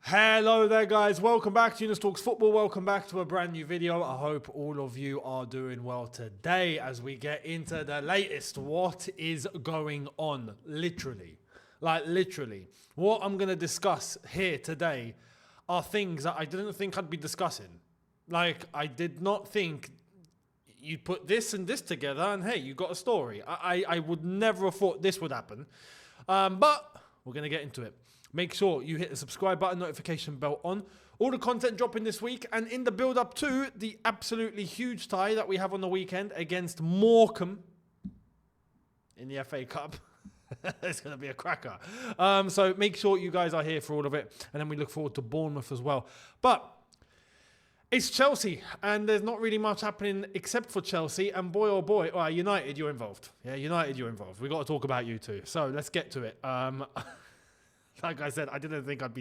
Hello there guys, welcome back to Younes Talks Football, welcome back to a brand new video. I hope all of you are doing well today as we get into the latest. What is going on? Literally. What I'm going to discuss here today are things that I didn't think I'd be discussing. I did not think you'd put this and this together and hey, you got a story. I would never have thought this would happen. But we're going to get into it. Make sure you hit the subscribe button, notification bell on. All the content dropping this week and in the build-up to the absolutely huge tie that we have on the weekend against Morecambe in the FA Cup. It's going to be a cracker. So make sure you guys are here for all of it. And then we look forward to Bournemouth as well. But it's Chelsea and there's not really much happening except for Chelsea. And boy, oh boy, United, you're involved. Yeah, United, you're involved. We've got to talk about you too. So let's get to it. Like I said, I didn't think I'd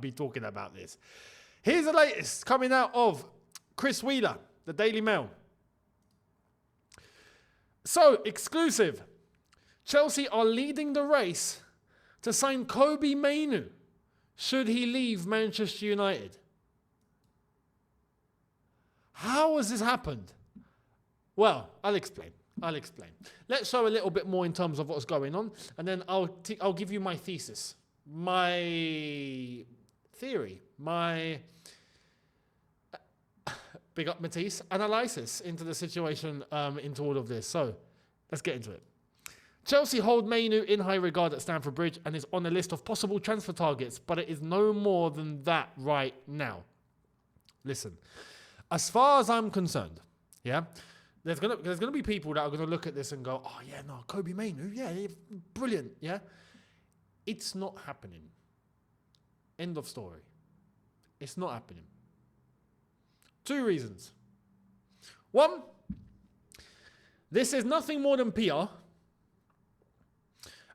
be talking about this. Here's the latest coming out of Chris Wheeler, the Daily Mail. So, exclusive. Chelsea are leading the race to sign Kobbie Mainoo should he leave Manchester United. How has this happened? Well, I'll explain. Let's show a little bit more in terms of what's going on, and then I'll give you my thesis. My theory, my big up Matisse analysis into the situation, into all of this. So let's get into it. Chelsea hold Mainoo in high regard at Stamford Bridge and is on a list of possible transfer targets, but it is no more than that right now. Listen, as far as I'm concerned, yeah, there's gonna be people that are gonna look at this and go, oh yeah, no, Kobbie Mainoo, yeah, brilliant, yeah. It's not happening. End of story. It's not happening. Two reasons. One, this is nothing more than PR.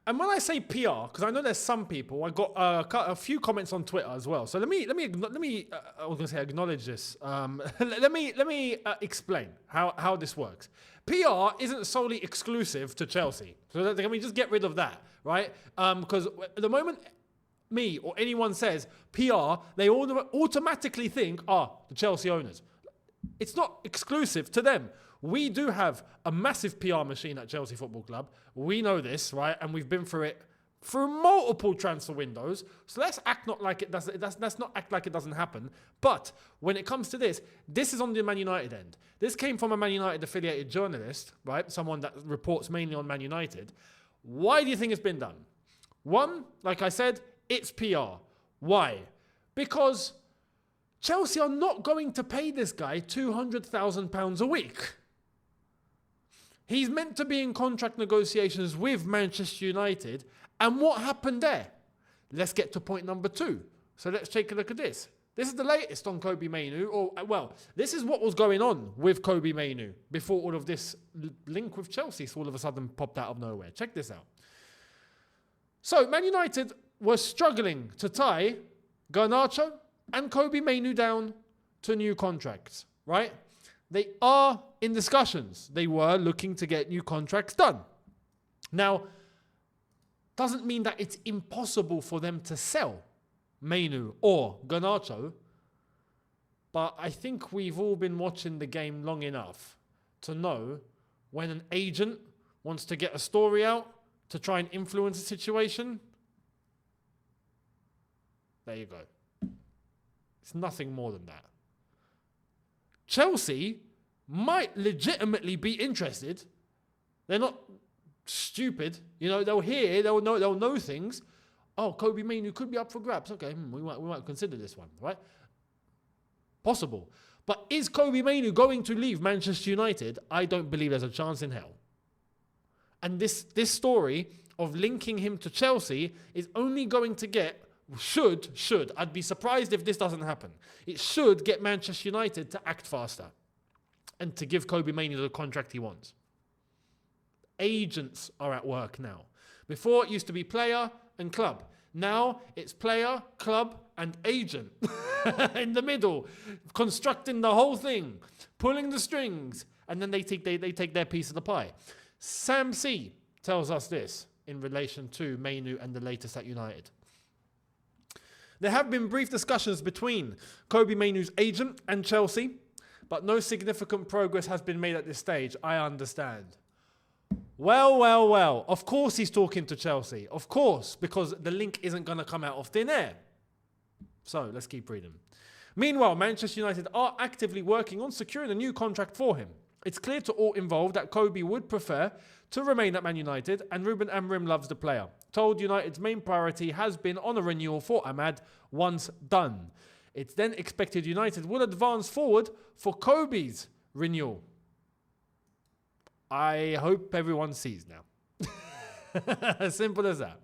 And when I say PR, because I know there's some people, I got a few comments on Twitter as well. So let me. I was gonna say acknowledge this. Let me explain how this works. PR isn't solely exclusive to Chelsea. So can we just get rid of that, right? Because the moment me or anyone says PR, they automatically think, the Chelsea owners. It's not exclusive to them. We do have a massive PR machine at Chelsea Football Club. We know this, right? And we've been through it through multiple transfer windows. So let's act not like it does. Let's not act like it doesn't happen. But when it comes to this is on the Man United end. This came from a Man United affiliated journalist, right? Someone that reports mainly on Man United. Why do you think it's been done? One, like I said, it's PR. Why? Because Chelsea are not going to pay this guy £200,000 a week. He's meant to be in contract negotiations with Manchester United. And what happened there? Let's get to point number 2. So let's take a look at this. This is the latest on Kobbie Mainoo. This is what was going on with Kobbie Mainoo before all of this link with Chelsea all of a sudden popped out of nowhere. Check this out. So Man United were struggling to tie Garnacho and Kobbie Mainoo down to new contracts, right? They are in discussions. They were looking to get new contracts done. Now, doesn't mean that it's impossible for them to sell Mainoo or Garnacho, but I think we've all been watching the game long enough to know when an agent wants to get a story out to try and influence a situation. There you go. It's nothing more than that. Chelsea might legitimately be interested. They're not stupid. They'll know things. Oh, Kobbie Mainoo could be up for grabs. Okay, we might consider this one, right? Possible. But is Kobbie Mainoo going to leave Manchester United? I don't believe there's a chance in hell. And this story of linking him to Chelsea is only going to get I'd be surprised if this doesn't happen. It should get Manchester United to act faster and to give Kobbie Mainoo the contract he wants. Agents are at work now. Before it used to be player and club. Now it's player, club and agent in the middle, constructing the whole thing, pulling the strings, and then they take their piece of the pie. Sam C tells us this in relation to Mainoo and the latest at United. There have been brief discussions between Kobbie Mainoo's agent and Chelsea, but no significant progress has been made at this stage. I understand. Well. Of course he's talking to Chelsea. Of course, because the link isn't going to come out of thin air. So let's keep reading. Meanwhile, Manchester United are actively working on securing a new contract for him. It's clear to all involved that Kobbie would prefer to remain at Man United, and Ruben Amorim loves the player. Told United's main priority has been on a renewal for Ahmad once done. It's then expected United will advance forward for Kobbie's renewal. I hope everyone sees now. As simple as that.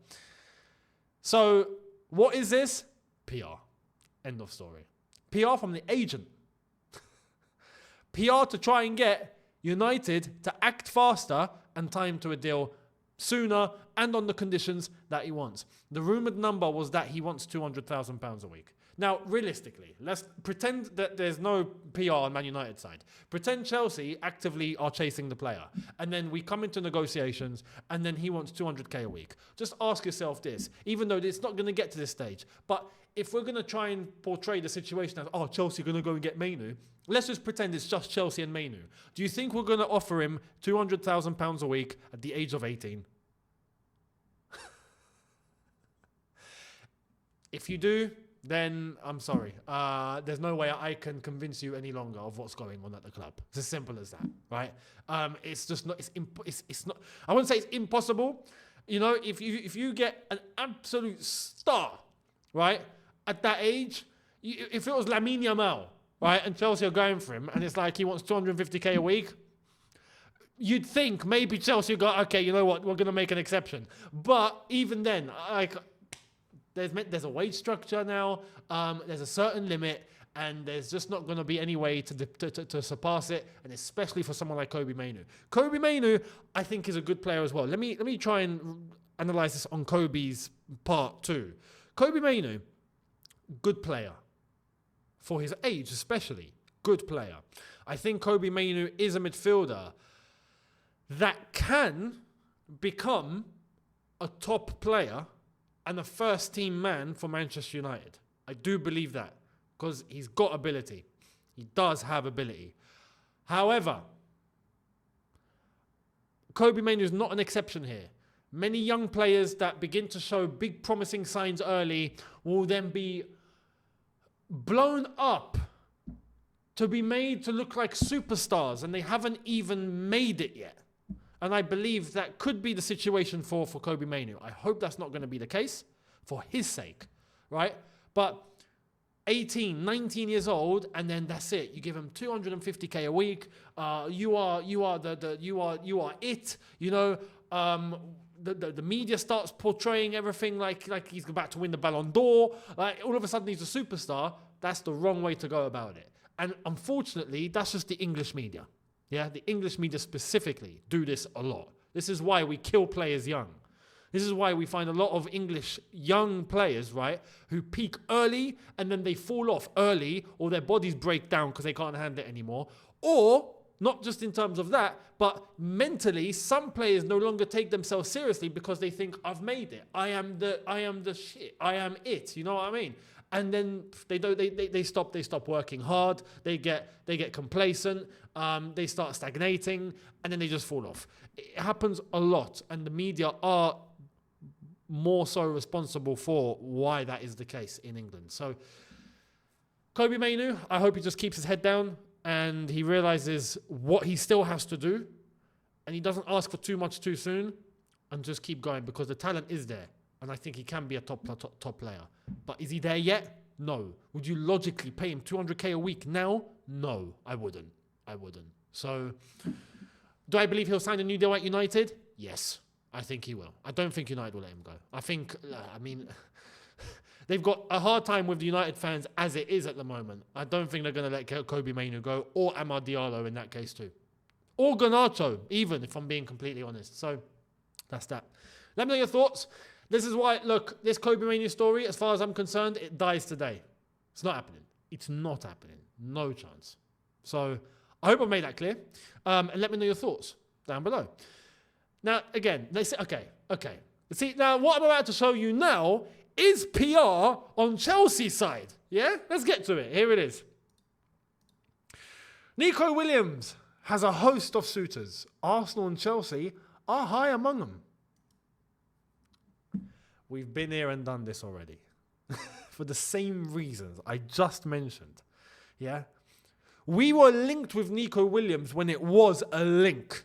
So, what is this? PR. End of story. PR from the agent. PR to try and get United to act faster and time to a deal sooner and on the conditions that he wants. The rumoured number was that he wants £200,000 a week. Now, realistically, let's pretend that there's no PR on Man United's side. Pretend Chelsea actively are chasing the player. And then we come into negotiations and then he wants 200k a week. Just ask yourself this, even though it's not going to get to this stage. But if we're going to try and portray the situation as, Chelsea are going to go and get Mainoo, let's just pretend it's just Chelsea and Mainoo. Do you think we're going to offer him £200,000 a week at the age of 18? If you do, then I'm sorry. There's no way I can convince you any longer of what's going on at the club. It's as simple as that, right? It's just not. It's not. I wouldn't say it's impossible. You know, if you get an absolute star, right, at that age, if it was Lamine Yamal, right, and Chelsea are going for him, and it's like he wants 250k a week, you'd think maybe Chelsea go, okay, you know what, we're going to make an exception. But even then, like, there's a wage structure now, there's a certain limit, and there's just not going to be any way to surpass it, and especially for someone like Kobbie Mainoo. Kobbie Mainoo, I think, is a good player as well. Let me try and analyse this on Kobbie's part too. Kobbie Mainoo, good player. For his age especially, good player. I think Kobbie Mainoo is a midfielder that can become a top player and a first-team man for Manchester United. I do believe that because he's got ability. He does have ability. However, Kobbie Mainoo is not an exception here. Many young players that begin to show big promising signs early will then be blown up to be made to look like superstars, and they haven't even made it yet. And I believe that could be the situation for Kobbie Mainoo. I hope that's not going to be the case for his sake, right? But 18, 19 years old, and then that's it. You give him 250k a week. You are it. You know, the media starts portraying everything like he's about to win the Ballon d'Or. Like all of a sudden he's a superstar. That's the wrong way to go about it. And unfortunately, that's just the English media. Yeah, the English media specifically do this a lot. This is why we kill players young. This is why we find a lot of English young players, right, who peak early and then they fall off early, or their bodies break down because they can't handle it anymore. Or, not just in terms of that, but mentally, some players no longer take themselves seriously because they think, I've made it. I am the shit. I am it. You know what I mean? And then they stop working hard. They get complacent. They start stagnating, and then they just fall off. It happens a lot, and the media are more so responsible for why that is the case in England. So, Kobbie Mainoo, I hope he just keeps his head down and he realizes what he still has to do, and he doesn't ask for too much too soon, and just keep going, because the talent is there. And I think he can be a top player. But is he there yet? No. Would you logically pay him 200k a week now? No, I wouldn't. So, do I believe he'll sign a new deal at United? Yes, I think he will. I don't think United will let him go. They've got a hard time with the United fans as it is at the moment. I don't think they're going to let Kobbie Mainoo go, or Amad Diallo in that case too. Or Garnacho, even, if I'm being completely honest. So, that's that. Let me know your thoughts. This is why, look, this Kobbie Mainoo story, as far as I'm concerned, it dies today. It's not happening. It's not happening. No chance. So, I hope I've made that clear. And let me know your thoughts down below. Now, again, they say, okay. See, now what I'm about to show you now is PR on Chelsea's side? Yeah, let's get to it. Here it is. Nico Williams has a host of suitors. Arsenal and Chelsea are high among them. We've been here and done this already. For the same reasons I just mentioned. Yeah? We were linked with Nico Williams when it was a link.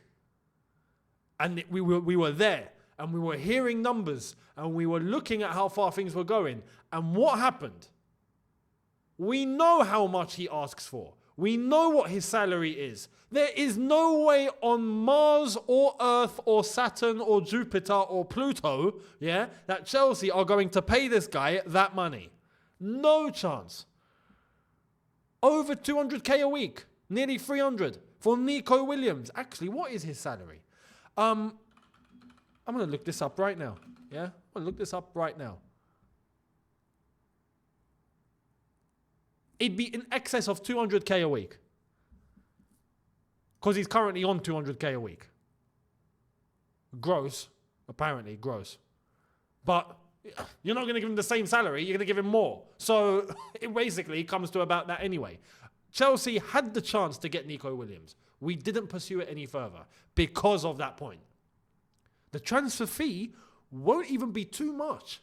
And we were there. And we were hearing numbers. And we were looking at how far things were going. And what happened? We know how much he asks for. We know what his salary is. There is no way on Mars or Earth or Saturn or Jupiter or Pluto, yeah, that Chelsea are going to pay this guy that money. No chance. Over 200k a week, nearly 300 for Nico Williams. Actually, what is his salary? I'm going to look this up right now. Yeah, I'm going to look this up right now. It'd be in excess of 200k a week. Because he's currently on 200k a week. Gross. Apparently, gross. But you're not going to give him the same salary. You're going to give him more. So it basically comes to about that anyway. Chelsea had the chance to get Nico Williams. We didn't pursue it any further because of that point. The transfer fee won't even be too much.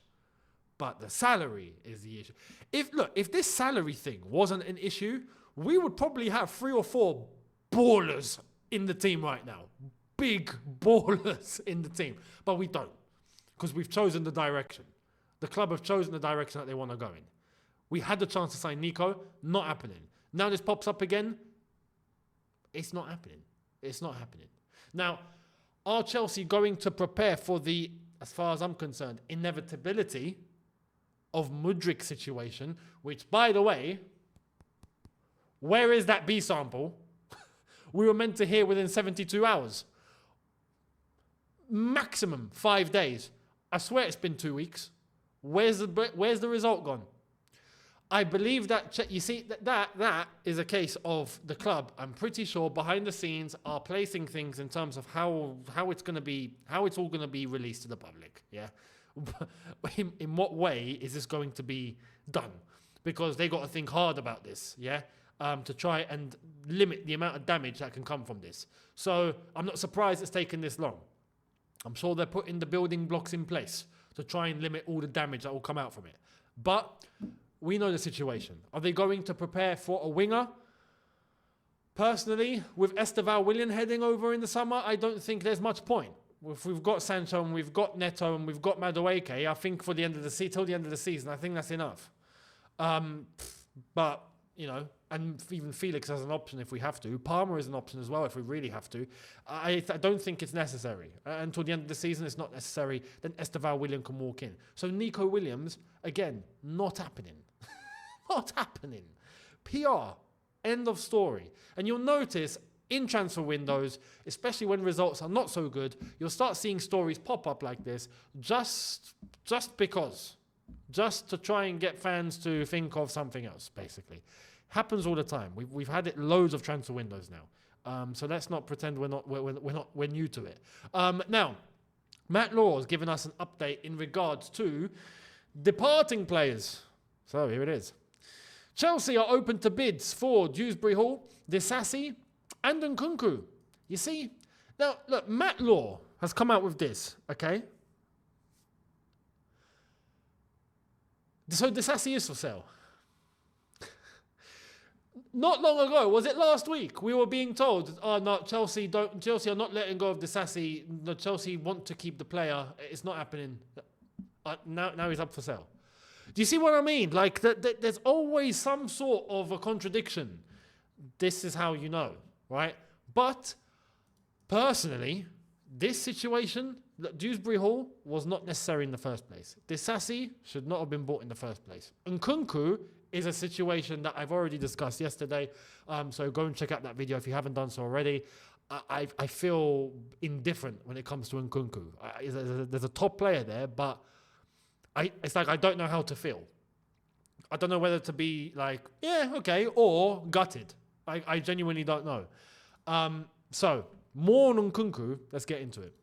But the salary is the issue. If this salary thing wasn't an issue, we would probably have 3 or 4 ballers in the team right now. Big ballers in the team. But we don't. Because we've chosen the direction. The club have chosen the direction that they want to go in. We had the chance to sign Nico. Not happening. Now this pops up again. It's not happening. It's not happening. Now, are Chelsea going to prepare for the, as far as I'm concerned, inevitability of Mudryk's situation, which, by the way, where is that B sample? We were meant to hear within 72 hours. Maximum 5 days. I swear it's been 2 weeks. Where's the result gone? I believe that, you see, that is a case of the club, I'm pretty sure, behind the scenes are placing things in terms of how it's going to be, how it's all going to be released to the public. Yeah. In what way is this going to be done? Because they got to think hard about this, yeah, to try and limit the amount of damage that can come from this. So I'm not surprised it's taken this long. I'm sure they're putting the building blocks in place to try and limit all the damage that will come out from it. But we know the situation. Are they going to prepare for a winger? Personally, with Esteval Willian heading over in the summer, I don't think there's much point. If we've got Sancho and we've got Neto and we've got Madueke, I think for the end of the season, till the end of the season, I think that's enough. But, you know, and even Felix as an option if we have to. Palmer is an option as well if we really have to. I don't think it's necessary. Until the end of the season, it's not necessary. Then Esteval Willian can walk in. So Nico Williams, again, not happening. Not happening. PR. End of story. And you'll notice in transfer windows, especially when results are not so good, you'll start seeing stories pop up like this just because. Just to try and get fans to think of something else, basically. Happens all the time. We've had it loads of transfer windows now. So let's not pretend we're new to it. Now, Matt Law has given us an update in regards to departing players. So here it is. Chelsea are open to bids for Dewsbury Hall, Disasi, and Nkunku. You see? Now, look, Matt Law has come out with this, okay? So Disasi is for sale. Not long ago, was it last week? We were being told, oh no, Chelsea are not letting go of Disasi. No, Chelsea want to keep the player. It's not happening. Now he's up for sale. Do you see what I mean? Like, there's always some sort of a contradiction. This is how you know, right? But, personally, this situation, Dewsbury Hall was not necessary in the first place. Disasi should not have been bought in the first place. Nkunku is a situation that I've already discussed yesterday. So go and check out that video if you haven't done so already. I feel indifferent when it comes to Nkunku. There's a top player there, but it's like I don't know how to feel. I don't know whether to be like, yeah, okay, or gutted. I genuinely don't know. So, more on Nkunku. Let's get into it.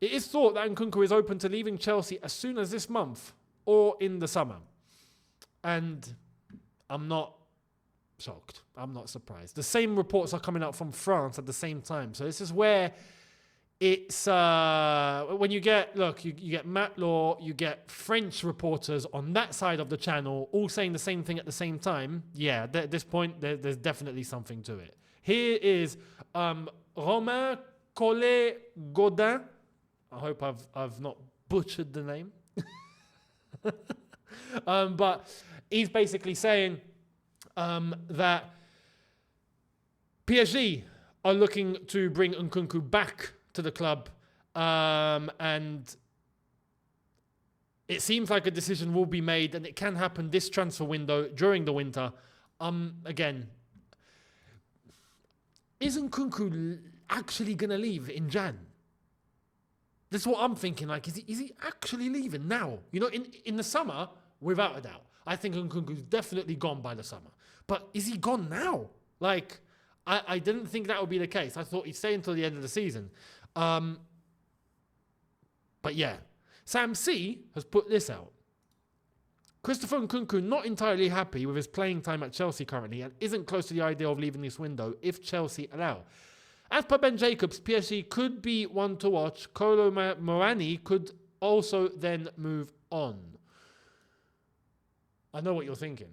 It is thought that Nkunku is open to leaving Chelsea as soon as this month. or in the summer. And I'm not shocked. I'm not surprised. The same reports are coming out from France at the same time. So this is where it's when you get you get Matt Law, you get French reporters on that side of the channel all saying the same thing at the same time. Yeah, at this point there's definitely something to it. Here is Romain Collet-Gaudin. I hope I've not butchered the name. But he's basically saying that PSG are looking to bring Nkunku back to the club, and it seems like a decision will be made, and it can happen this transfer window during the winter. Again, is Nkunku actually going to leave in Jan? That's what I'm thinking. Like, is he actually leaving now? You know, in the summer, without a doubt, I think Nkunku's definitely gone by the summer. But is he gone now? Like, I didn't think that would be the case. I thought he'd stay until the end of the season. But yeah, Sam C has put this out. Christopher Nkunku not entirely happy with his playing time at Chelsea currently and isn't close to the idea of leaving this window if Chelsea allow. As per Ben Jacobs, PSG could be one to watch. Kolo Muani could also then move on. I know what you're thinking.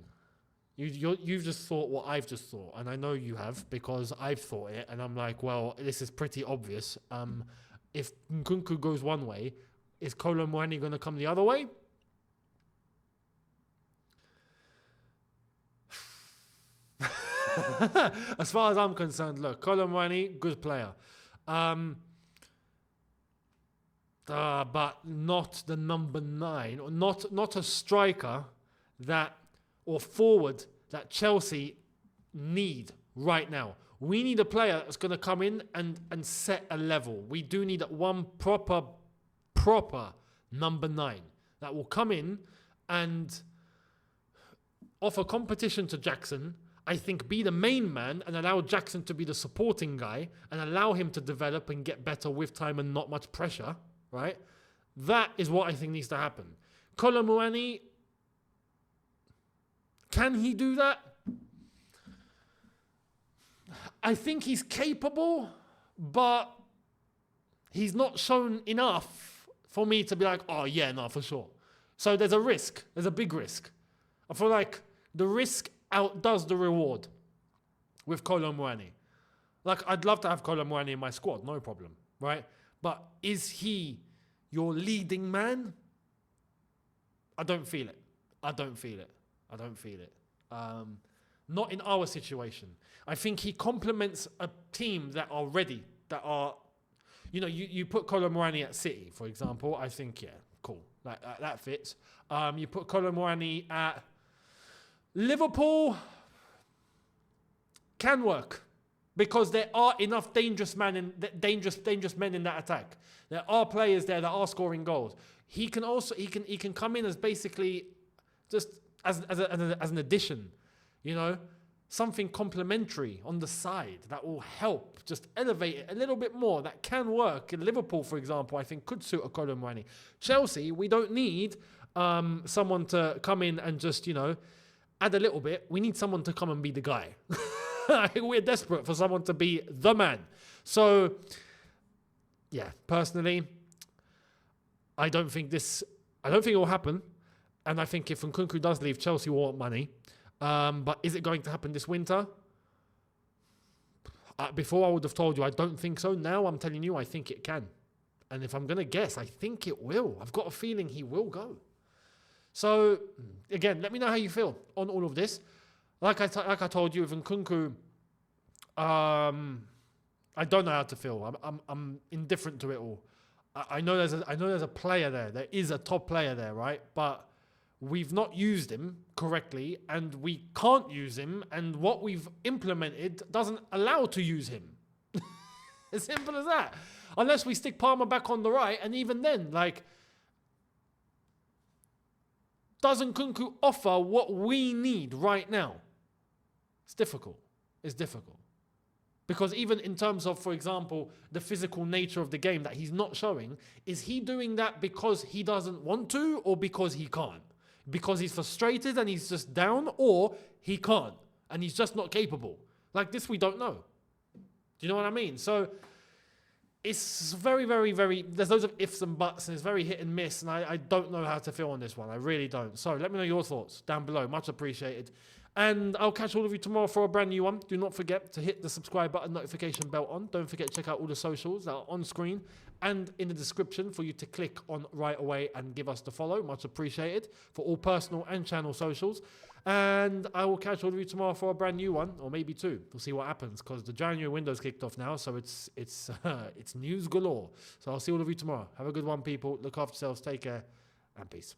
You've just thought what I've just thought, and I know you have because I've thought it, and I'm like, well, this is pretty obvious. If Nkunku goes one way, is Kolo Muani going to come the other way? As far as I'm concerned, look, Kolo Muani, good player. But not the number 9, or not a striker that, or forward that Chelsea need right now. We need a player that's going to come in and set a level. We do need one proper number 9 that will come in and offer competition to Jackson. I think be the main man and allow Jackson to be the supporting guy and allow him to develop and get better with time and not much pressure, right? That is what I think needs to happen. Kolo Muani, can he do that? I think he's capable, but he's not shown enough for me to be like, oh yeah, no, for sure. So there's a risk. There's a big risk. I feel like the risk outdoes the reward with Kolo Muani. Like, I'd love to have Kolo Muani in my squad, no problem, right? But is he your leading man? I don't feel it. Not in our situation. I think he complements a team that are ready, that are, you know, you put Kolo Muani at City, for example. I think, yeah, cool. That fits. You put Kolo Muani at Liverpool, can work because there are enough dangerous men in that attack. There are players there that are scoring goals. He can also he can come in as basically just as an addition, you know, something complementary on the side that will help just elevate it a little bit more. That can work. In Liverpool, for example, I think could suit a Kolo Muani. Chelsea, we don't need someone to come in and just, you know, add a little bit. We need someone to come and be the guy. We're desperate for someone to be the man. So, yeah, personally, I don't think it will happen. And I think if Nkunku does leave, Chelsea will want money. But is it going to happen this winter? Before I would have told you I don't think so. Now I'm telling you I think it can. And if I'm going to guess, I think it will. I've got a feeling he will go. So, again, let me know how you feel on all of this. Like I told you, with Nkunku, I don't know how to feel. I'm indifferent to it all. I know there's a player there. There is a top player there, right? But we've not used him correctly, and we can't use him, and what we've implemented doesn't allow to use him. As simple as that. Unless we stick Palmer back on the right, and even then, like, doesn't Nkunku offer what we need right now? It's difficult. Because even in terms of, for example, the physical nature of the game that he's not showing, is he doing that because he doesn't want to or because he can't? because he's frustrated and he's just down, or he can't and he's just not capable. Like this, we don't know. Do you know what I mean? So it's very, very, very, there's loads of ifs and buts, and it's very hit and miss, and I don't know how to feel on this one. I really don't. So let me know your thoughts down below. Much appreciated. And I'll catch all of you tomorrow for a brand new one. Do not forget to hit the subscribe button, notification bell on. Don't forget to check out all the socials that are on screen and in the description for you to click on right away and give us the follow. Much appreciated for all personal and channel socials. And I will catch all of you tomorrow for a brand new one, or maybe two. We'll see what happens, because the January window's kicked off now, so it's news galore. So I'll see all of you tomorrow. Have a good one, people. Look after yourselves. Take care, and peace.